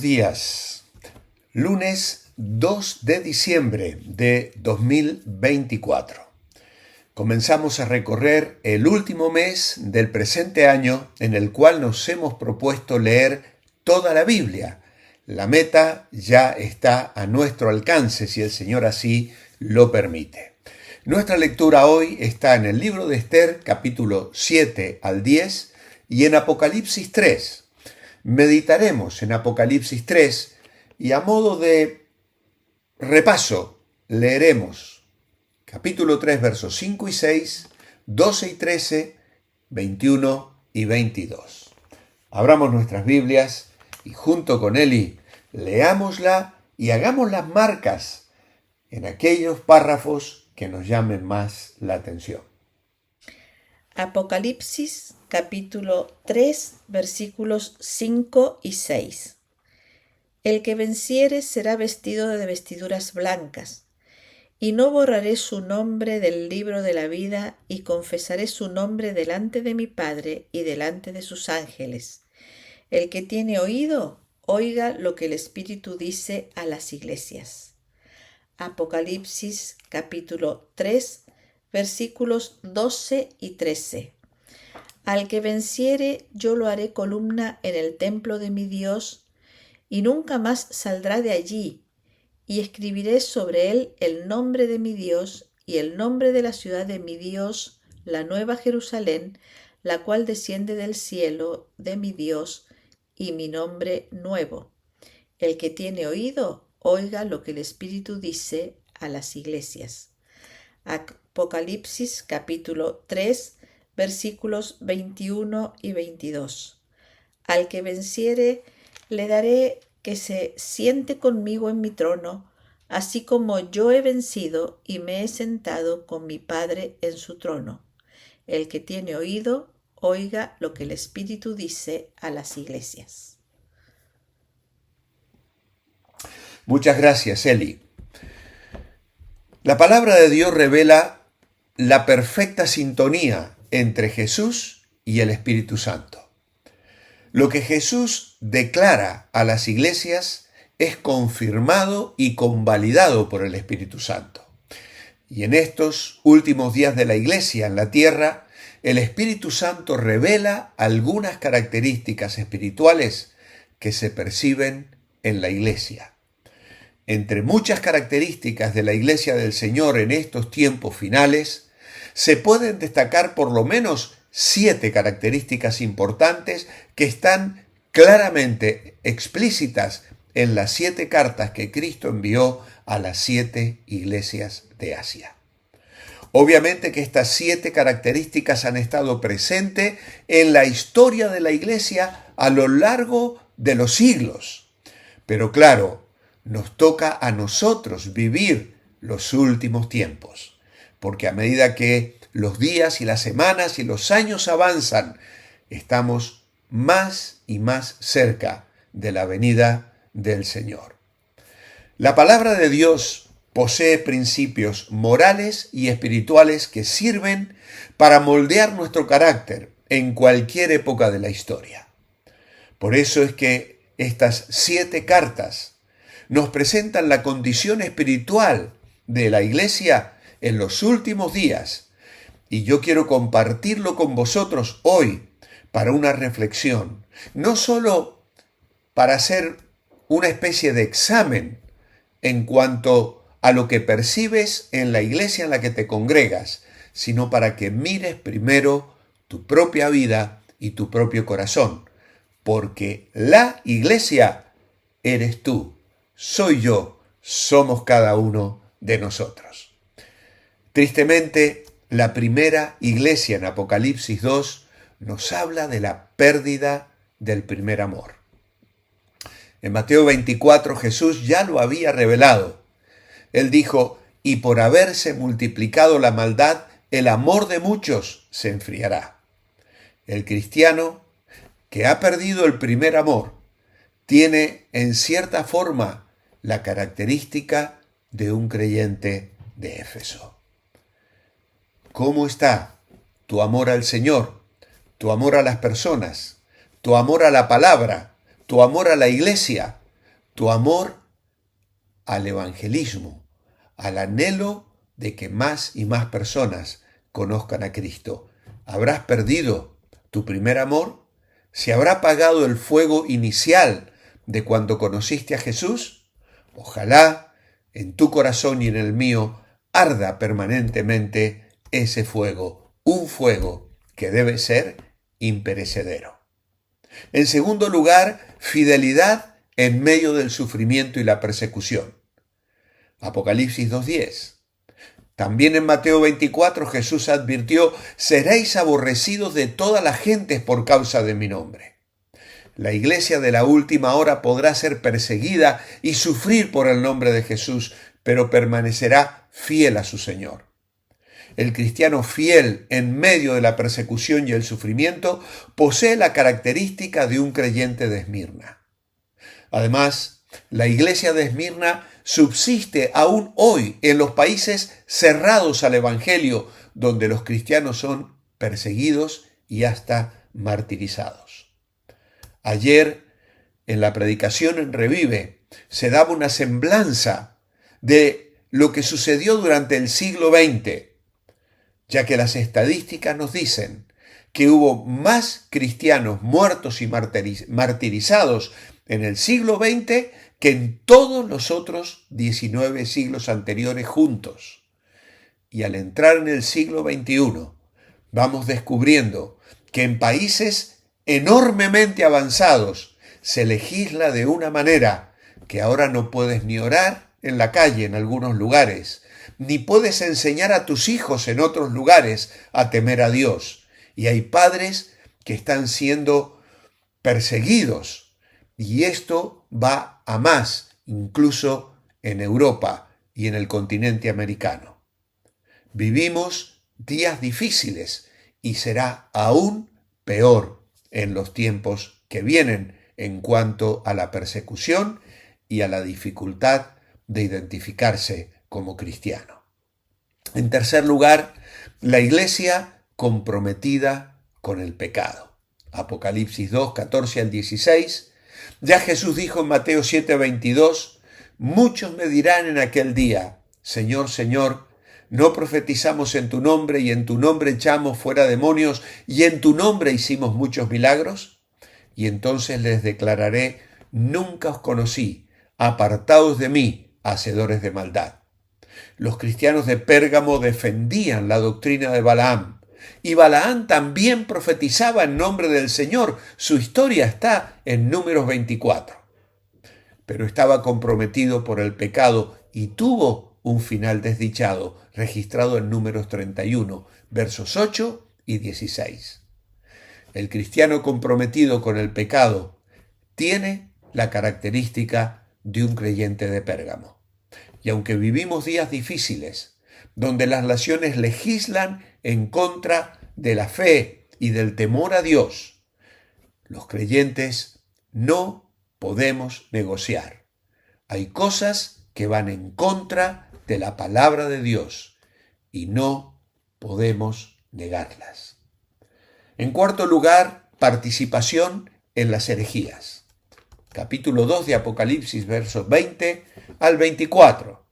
días. Lunes 2 de diciembre de 2024. Comenzamos a recorrer el último mes del presente año en el cual nos hemos propuesto leer toda la Biblia. La meta ya está a nuestro alcance si el Señor así lo permite. Nuestra lectura hoy está en el libro de Esther, capítulo 7 al 10 y en Apocalipsis 3. Meditaremos en Apocalipsis 3 y a modo de repaso leeremos capítulo 3, versos 5 y 6, 12 y 13, 21 y 22. Abramos nuestras Biblias y junto con Eli leámosla y hagamos las marcas en aquellos párrafos que nos llamen más la atención. Apocalipsis capítulo 3 versículos 5 y 6. El que venciere será vestido de vestiduras blancas, y no borraré su nombre del libro de la vida, y confesaré su nombre delante de mi Padre y delante de sus ángeles. El que tiene oído, oiga lo que el Espíritu dice a las iglesias. Apocalipsis capítulo 3 versículos 12 y 13. Al que venciere, yo lo haré columna en el templo de mi Dios, y nunca más saldrá de allí, y escribiré sobre él el nombre de mi Dios y el nombre de la ciudad de mi Dios, la nueva Jerusalén, la cual desciende del cielo de mi Dios, y mi nombre nuevo. El que tiene oído, oiga lo que el Espíritu dice a las iglesias. Apocalipsis capítulo 3 versículos 21 y 22. Al que venciere, le daré que se siente conmigo en mi trono, así como yo he vencido y me he sentado con mi Padre en su trono. El que tiene oído, oiga lo que el Espíritu dice a las iglesias. Muchas gracias, Eli. La palabra de Dios revela la perfecta sintonía entre Jesús y el Espíritu Santo. Lo que Jesús declara a las iglesias es confirmado y convalidado por el Espíritu Santo. Y en estos últimos días de la iglesia en la tierra, el Espíritu Santo revela algunas características espirituales que se perciben en la iglesia. Entre muchas características de la iglesia del Señor en estos tiempos finales, se pueden destacar por lo menos 7 características importantes que están claramente explícitas en las 7 cartas que Cristo envió a las 7 iglesias de Asia. Obviamente que estas 7 características han estado presentes en la historia de la iglesia a lo largo de los siglos. Pero claro, nos toca a nosotros vivir los últimos tiempos, porque a medida que los días y las semanas y los años avanzan, estamos más y más cerca de la venida del Señor. La palabra de Dios posee principios morales y espirituales que sirven para moldear nuestro carácter en cualquier época de la historia. Por eso es que estas 7 cartas nos presentan la condición espiritual de la iglesia en los últimos días. Y yo quiero compartirlo con vosotros hoy para una reflexión, no solo para hacer una especie de examen en cuanto a lo que percibes en la iglesia en la que te congregas, sino para que mires primero tu propia vida y tu propio corazón, porque la iglesia eres tú, soy yo, somos cada uno de nosotros. Tristemente, la primera iglesia en Apocalipsis 2 nos habla de la pérdida del primer amor. En Mateo 24 Jesús ya lo había revelado. Él dijo, y por haberse multiplicado la maldad, el amor de muchos se enfriará. El cristiano que ha perdido el primer amor tiene en cierta forma la característica de un creyente de Éfeso. ¿Cómo está tu amor al Señor, tu amor a las personas, tu amor a la palabra, tu amor a la iglesia? tu amor al evangelismo, al anhelo de que más y más personas conozcan a Cristo. ¿Habrás perdido tu primer amor? ¿Se habrá apagado el fuego inicial de cuando conociste a Jesús? Ojalá en tu corazón y en el mío arda permanentemente ese fuego, un fuego que debe ser imperecedero. En segundo lugar, fidelidad en medio del sufrimiento y la persecución. Apocalipsis 2:10. También en Mateo 24 Jesús advirtió: seréis aborrecidos de todas las gentes por causa de mi nombre. La iglesia de la última hora podrá ser perseguida y sufrir por el nombre de Jesús, pero permanecerá fiel a su Señor. El cristiano fiel en medio de la persecución y el sufrimiento posee la característica de un creyente de Esmirna. Además, la iglesia de Esmirna subsiste aún hoy en los países cerrados al Evangelio, donde los cristianos son perseguidos y hasta martirizados. Ayer, en la predicación en Revive, se daba una semblanza de lo que sucedió durante el siglo XX, ya que las estadísticas nos dicen que hubo más cristianos muertos y martirizados en el siglo XX que en todos los otros 19 siglos anteriores juntos. Y al entrar en el siglo XXI, vamos descubriendo que en países enormemente avanzados se legisla de una manera que ahora no puedes ni orar en la calle en algunos lugares, ni puedes enseñar a tus hijos en otros lugares a temer a Dios. Y hay padres que están siendo perseguidos. Y esto va a más, incluso en Europa y en el continente americano. Vivimos días difíciles y será aún peor en los tiempos que vienen en cuanto a la persecución y a la dificultad de identificarse como cristiano. En tercer lugar, la iglesia comprometida con el pecado. Apocalipsis 2, 14 al 16. Ya Jesús dijo en Mateo 7, 22, muchos me dirán en aquel día, Señor, Señor, ¿no profetizamos en tu nombre y en tu nombre echamos fuera demonios y en tu nombre hicimos muchos milagros? Y entonces les declararé, nunca os conocí, apartaos de mí, hacedores de maldad. Los cristianos de Pérgamo defendían la doctrina de Balaam, y Balaam también profetizaba en nombre del Señor. Su historia está en Números 24. Pero estaba comprometido por el pecado y tuvo un final desdichado, registrado en Números 31, versos 8 y 16. El cristiano comprometido con el pecado tiene la característica de un creyente de Pérgamo. Y aunque vivimos días difíciles, donde las naciones legislan en contra de la fe y del temor a Dios, los creyentes no podemos negociar. Hay cosas que van en contra de la palabra de Dios y no podemos negarlas. En cuarto lugar, participación en las herejías. Capítulo 2 de Apocalipsis, versos 20 al 24.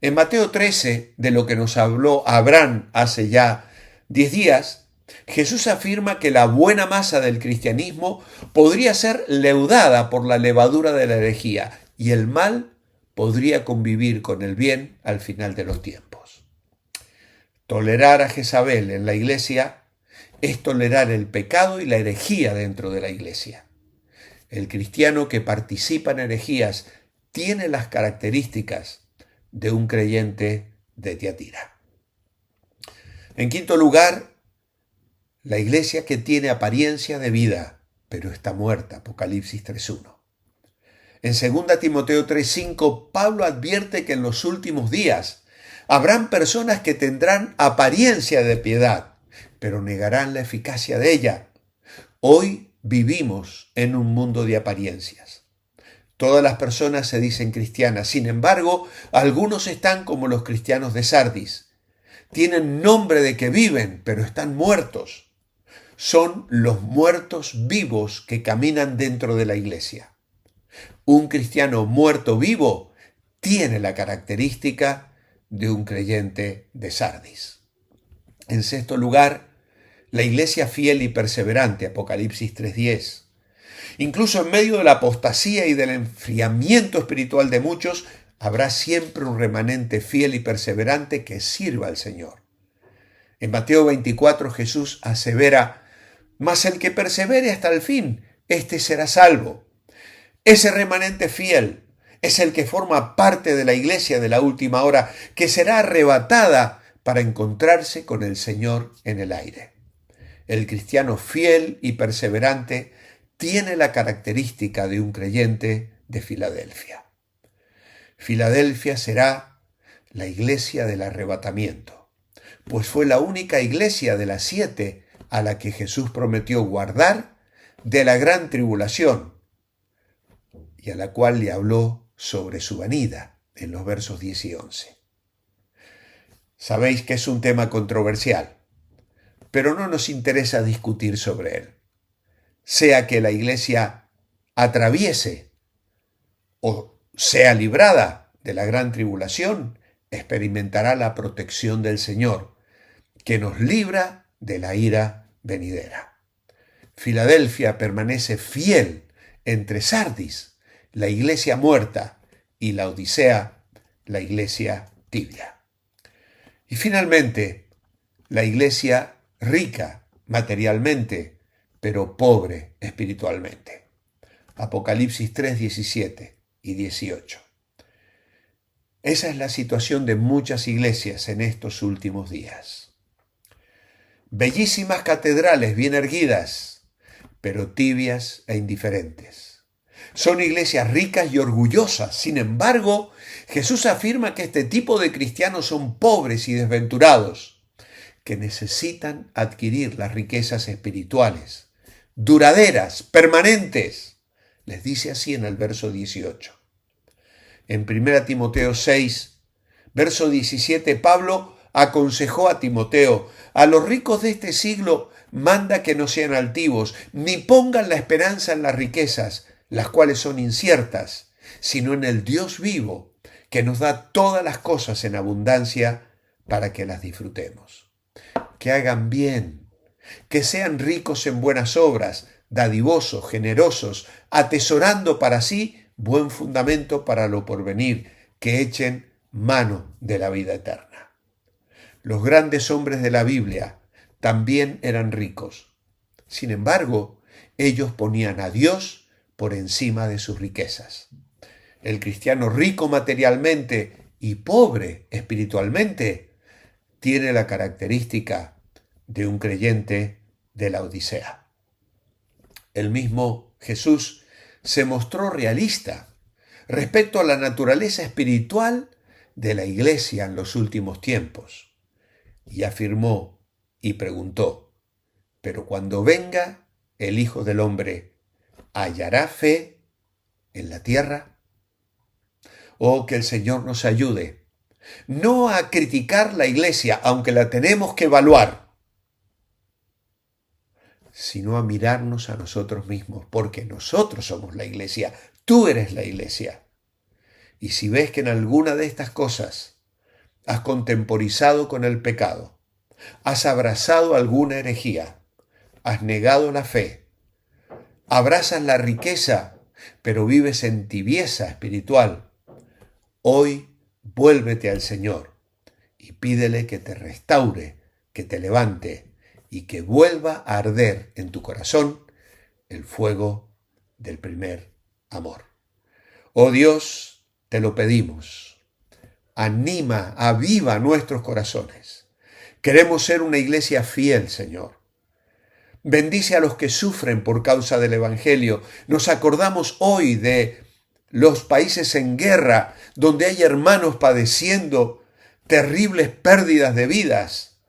En Mateo 13, de lo que nos habló Abraham hace ya 10 días, Jesús afirma que la buena masa del cristianismo podría ser leudada por la levadura de la herejía y el mal podría convivir con el bien al final de los tiempos. Tolerar a Jezabel en la iglesia es tolerar el pecado y la herejía dentro de la iglesia. El cristiano que participa en herejías tiene las características de un creyente de Tiatira. En quinto lugar, la iglesia que tiene apariencia de vida, pero está muerta, Apocalipsis 3.1. En 2 Timoteo 3.5, Pablo advierte que en los últimos días habrán personas que tendrán apariencia de piedad, pero negarán la eficacia de ella. Hoy vivimos en un mundo de apariencias. Todas las personas se dicen cristianas, sin embargo, algunos están como los cristianos de Sardis. Tienen nombre de que viven, pero están muertos. Son los muertos vivos que caminan dentro de la iglesia. Un cristiano muerto vivo tiene la característica de un creyente de Sardis. En sexto lugar, la iglesia fiel y perseverante, Apocalipsis 3:10. Incluso en medio de la apostasía y del enfriamiento espiritual de muchos, habrá siempre un remanente fiel y perseverante que sirva al Señor. En Mateo 24 Jesús asevera: mas el que persevere hasta el fin, éste será salvo. Ese remanente fiel es el que forma parte de la iglesia de la última hora, que será arrebatada para encontrarse con el Señor en el aire. El cristiano fiel y perseverante tiene la característica de un creyente de Filadelfia. Filadelfia será la iglesia del arrebatamiento, pues fue la única iglesia de las 7 a la que Jesús prometió guardar de la gran tribulación y a la cual le habló sobre su venida en los versos 10 y 11. Sabéis que es un tema controversial, pero no nos interesa discutir sobre él. Sea que la iglesia atraviese o sea librada de la gran tribulación, experimentará la protección del Señor, que nos libra de la ira venidera. Filadelfia permanece fiel entre Sardis, la iglesia muerta, y Laodicea, la iglesia tibia. Y finalmente, la iglesia rica materialmente, pero pobre espiritualmente. Apocalipsis 3, 17 y 18. Esa es la situación de muchas iglesias en estos últimos días. Bellísimas catedrales bien erguidas, pero tibias e indiferentes. Son iglesias ricas y orgullosas. Sin embargo, Jesús afirma que este tipo de cristianos son pobres y desventurados, que necesitan adquirir las riquezas espirituales, duraderas, permanentes. Les dice así en el verso 18. En 1 Timoteo 6, verso 17, Pablo aconsejó a Timoteo: a los ricos de este siglo manda que no sean altivos, ni pongan la esperanza en las riquezas, las cuales son inciertas, sino en el Dios vivo, que nos da todas las cosas en abundancia para que las disfrutemos. Que hagan bien, que sean ricos en buenas obras, dadivosos, generosos, atesorando para sí buen fundamento para lo porvenir, que echen mano de la vida eterna. Los grandes hombres de la Biblia también eran ricos. Sin embargo, ellos ponían a Dios por encima de sus riquezas. El cristiano rico materialmente y pobre espiritualmente tiene la característica de un creyente de la Odisea. El mismo Jesús se mostró realista respecto a la naturaleza espiritual de la iglesia en los últimos tiempos y afirmó y preguntó: pero cuando venga el Hijo del Hombre, ¿hallará fe en la tierra? Oh, que el Señor nos ayude, no a criticar la iglesia, aunque la tenemos que evaluar, sino a mirarnos a nosotros mismos, porque nosotros somos la iglesia, tú eres la iglesia. Y si ves que en alguna de estas cosas has contemporizado con el pecado, has abrazado alguna herejía, has negado la fe, abrazas la riqueza, pero vives en tibieza espiritual, hoy vuélvete al Señor y pídele que te restaure, que te levante y que vuelva a arder en tu corazón el fuego del primer amor. Oh Dios, te lo pedimos. Anima, aviva nuestros corazones. Queremos ser una iglesia fiel, Señor. Bendice a los que sufren por causa del Evangelio. Nos acordamos hoy de los países en guerra, donde hay hermanos padeciendo terribles pérdidas de vidas,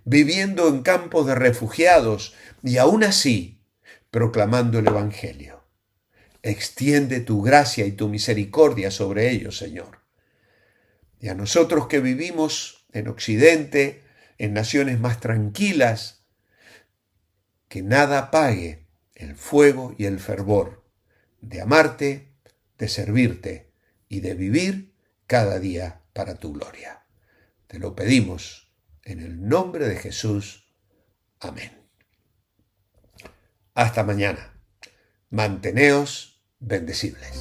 viviendo en campos de refugiados y aún así proclamando el Evangelio. Extiende tu gracia y tu misericordia sobre ellos, Señor. Y a nosotros que vivimos en Occidente, en naciones más tranquilas, que nada apague el fuego y el fervor de amarte, de servirte y de vivir cada día para tu gloria. Te lo pedimos en el nombre de Jesús. Amén. Hasta mañana. Manteneos bendecibles.